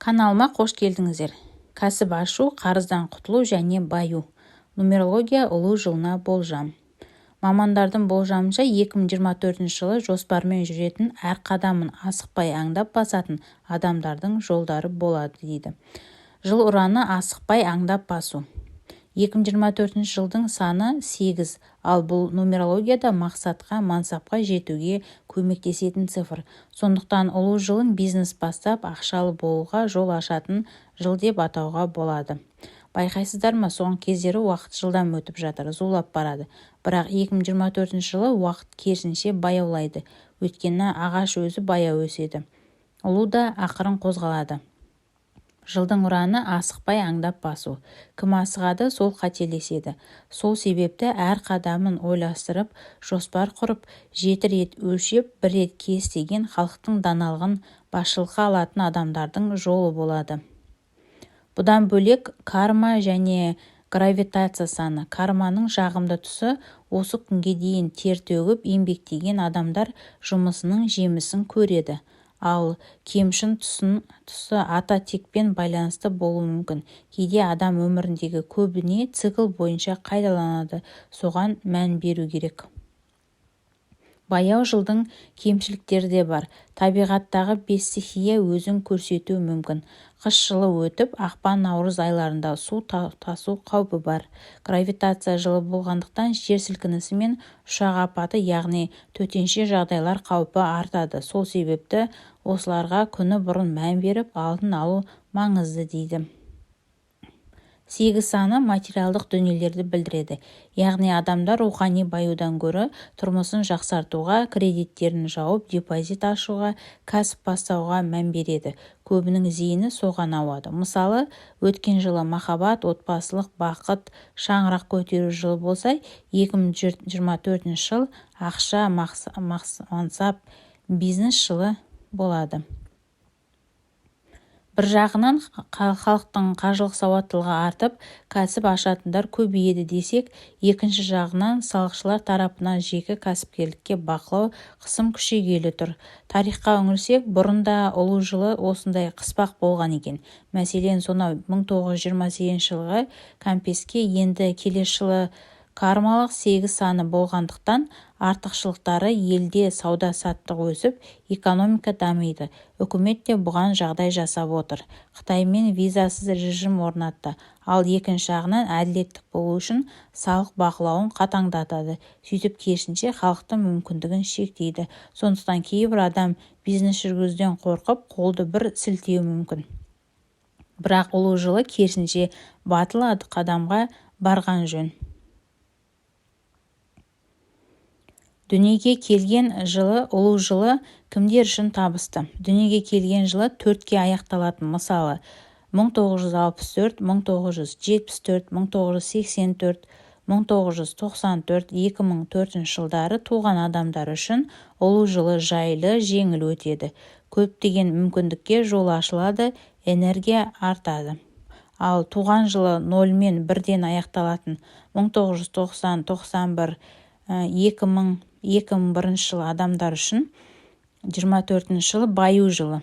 Каналыма қош келдіңіздер. Кәсіп ашу, қарыздан құтылу және баю. Нумерология ұлу жылына болжам. Мамандардың болжамынша 2024 жылы жоспармен жүретін, әр қадамын асықпай аңдап басатын адамдардың жолдары болады дейді. Жыл ұраны асықпай аңдап басу. 2024 жылдың саны 8, ал бұл нумерологияда мақсатқа, мансапқа жетуге көмектесетін цифр. Сондықтан ұлу жылын бизнес бастап, ақшалы болуға жол ашатын жыл деп атауға болады. Байқайсыздар ма, соңғы кездері уақыт жылдам өтіп жатыр, зулап барады. Бірақ 2024 жылы уақыт керісінше баяулайды. Өйткені ағаш өзі баяу өседі. Ұлу да ақырын қозғалады. Жылдың ұраны асықпай аңдап басу. Кім асығады, сол қателеседі. Сол себепті әр қадамын ойластырып, жоспар құрып, 7 рет өлшеп, 1 рет кес деген халықтың даналығын басшылыққа алатын адамдардың жолы болады. Бұдан бөлек карма және гравитация саны. Карманың жағымды тұсы осы күнге дейін тер төгіп еңбектеген адамдар жұмысының жемісін көреді. Ал кемшін тұсы ата текпен байланысты болуы мүмкін. Кейде адам өміріндегі көбіне цикл бойынша қайталанады, соған мән беру керек. Баяу жылдың кемшіліктері де бар. Табиғаттағы 5 стихия өзін көрсетуі мүмкін. Қыс жылы өтіп, ақпан-наурыз айларында су тасу қаупі бар. Гравитация жылы болғандықтан жер сілкінісі мен ұшақ апаты, яғни төтенше жағдайлар қаупі артады. Сол себепті осыларға күні бұрын мән беріп, алдын алу маңызды дейді. 8 саны материалдық дүниелерді білдіреді. Яғни адамдар рухани баюдан гөрі тұрмысын жақсартуға, кредиттерін жауып, депозит ашуға, кәсіп бастауға мән береді. Көбінің зейіні соған ауады. Мысалы, өткен жылы махаббат, отбасылық, бақыт, шаңырақ көтеру жылы болса, 2024 жыл ақша, мансап, бизнес жылы болады. Бір жағынан халықтың қаржылық сауаттылығы артып, кәсіп ашатындар көбейеді десек, екінші жағынан салықшылар тарапынан жеке кәсіпкерлікке бақылау, қысым күшейгелі тұр. Тарихқа үңілсек, бұрында ұлу жылы осындай қыспақ болған екен. Мәселен, сонау 1928 жылғы кәмпеске енді келесі жылы кармалық 8 саны болғандықтан артықшылықтары елде сауда-саттық өсіп, экономика дамиды. Үкімет те бұған жағдай жасап отыр. Қытаймен визасыз режим орнатты. Ал екінші жағынан әділеттік болу үшін салық бақылауын қатаңдатады. Сөйтіп керісінше халықтың мүмкіндігін шектейді. Сондықтан кейбір адам бизнес жүргізуден қорқып, қолды бір сілтеуі мүмкін. Бірақ ұлу жылы керісінше батыл қадамға барған жөн. Дүниеге келген жылы, ұлу жылы кімдер үшін табысты? Дүниеге келген жылы 4-ке аяқталатын. Мысалы, 1964, 1974, 1984, 1994, 2004 жылдары туған адамдар үшін ұлу жылы жайлы, жеңіл өтеді. Көптеген мүмкіндікке жол ашылады, энергия артады. Ал туған жылы 0 мен 1-ден аяқталатын 1990, 91, 2001 жылы адамдар үшін 24 жылы баю жылы.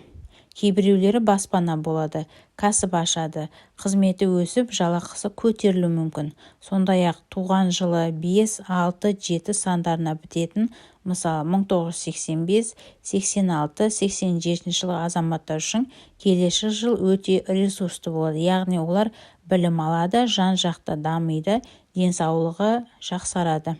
Кейбіреулері баспана болады, кәсіп ашады, қызметі өсіп, жалақысы көтерілуі мүмкін. Сондай-ақ туған жылы 5, 6, 7 сандарына бітетін, мысалы 1985, 86, 87 жылы азаматтар үшін келесі жыл өте ресурсты болады. Яғни олар білім алады, жан-жақты дамиды, денсаулығы жақсарады.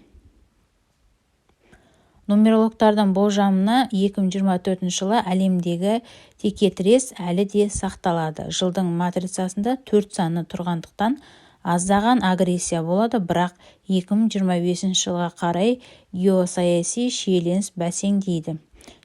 Нумерологтардың болжамына 2024 жылы әлемдегі текетірес әлі де сақталады. Жылдың матрицасында 4 саны тұрғандықтан аздаған агрессия болады, бірақ 2025 жылға қарай геосаяси шиеленіс бәсеңдейді.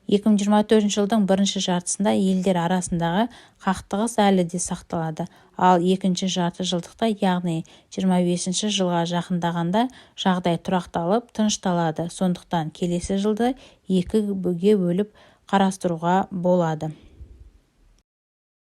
2024 жылдың бірінші жартысында елдер арасындағы қақтығыс әлі де сақталады. Ал екінші жарты жылдықта, яғни 25 жылға жақындағанда жағдай тұрақталып, тынышталады. Сондықтан келесі жылды 2-ге бөліп қарастыруға болады.